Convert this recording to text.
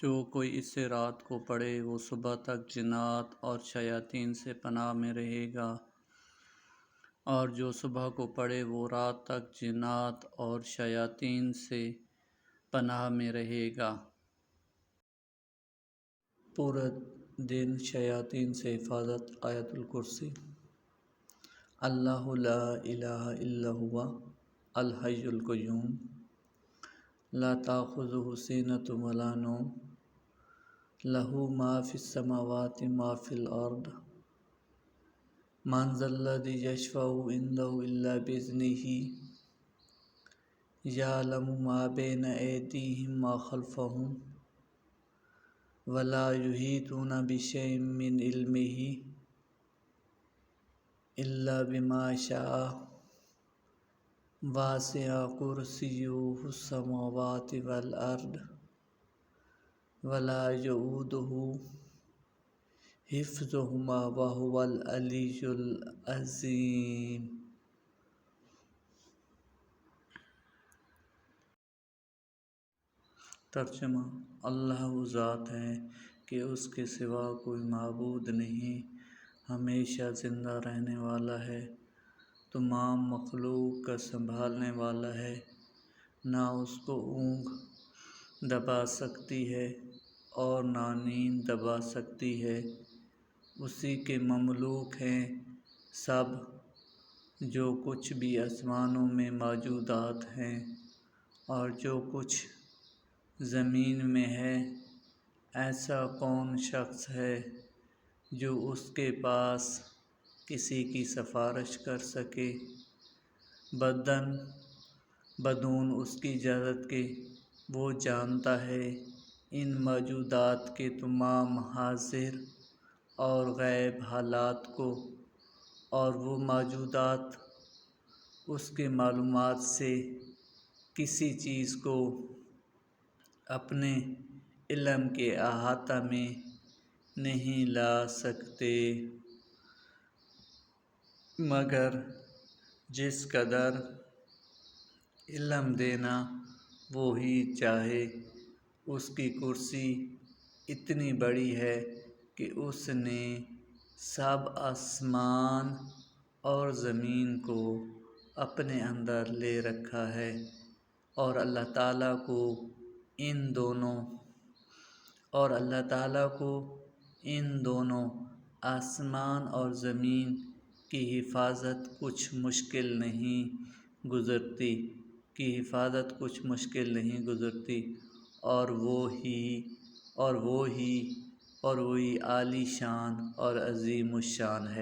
جو کوئی اس سے رات کو پڑھے وہ صبح تک جنات اور شیاطین سے پناہ میں رہے گا، اور جو صبح کو پڑھے وہ رات تک جنات اور شیاطین سے پناہ میں رہے گا۔ پورا دن شیاطین سے حفاظت۔ آیت الکرسی۔ اللہ لا الہ الا هو الحی القیوم لا تأخذہ سنۃ ولا نوم لہ ما فی السماوات ما فی الارض من ذا الذی یشفع عندہ الا بإذنہ یعلم ما بین ایدیہم وما خلفہم ولا یحیطون بشیء من علمہ الا بما شاء وسع کرسیہ السماوات والارض ولا یؤودہ حفظہما وہو العلی العظیم۔ ترجمہ: اللہ وہ ذات ہے کہ اس کے سوا کوئی معبود نہیں، ہمیشہ زندہ رہنے والا ہے، تمام مخلوق کا سنبھالنے والا ہے، نہ اس کو اونگ دبا سکتی ہے اور نہ نیند دبا سکتی ہے، اسی کے مملوک ہیں سب جو کچھ بھی آسمانوں میں موجودات ہیں اور جو کچھ زمین میں ہے۔ ایسا کون شخص ہے جو اس کے پاس کسی کی سفارش کر سکے بدون اس کی اجازت کے؟ وہ جانتا ہے ان موجودات کے تمام حاضر اور غائب حالات کو، اور وہ موجودات اس کے معلومات سے کسی چیز کو اپنے علم کے احاطہ میں نہیں لا سکتے مگر جس قدر علم دینا وہی چاہے۔ اس کی کرسی اتنی بڑی ہے کہ اس نے سب آسمان اور زمین کو اپنے اندر لے رکھا ہے، اور اللہ تعالیٰ کو ان دونوں آسمان اور زمین کی حفاظت کچھ مشکل نہیں گزرتی، اور وہی عالی شان اور عظیم الشان ہے۔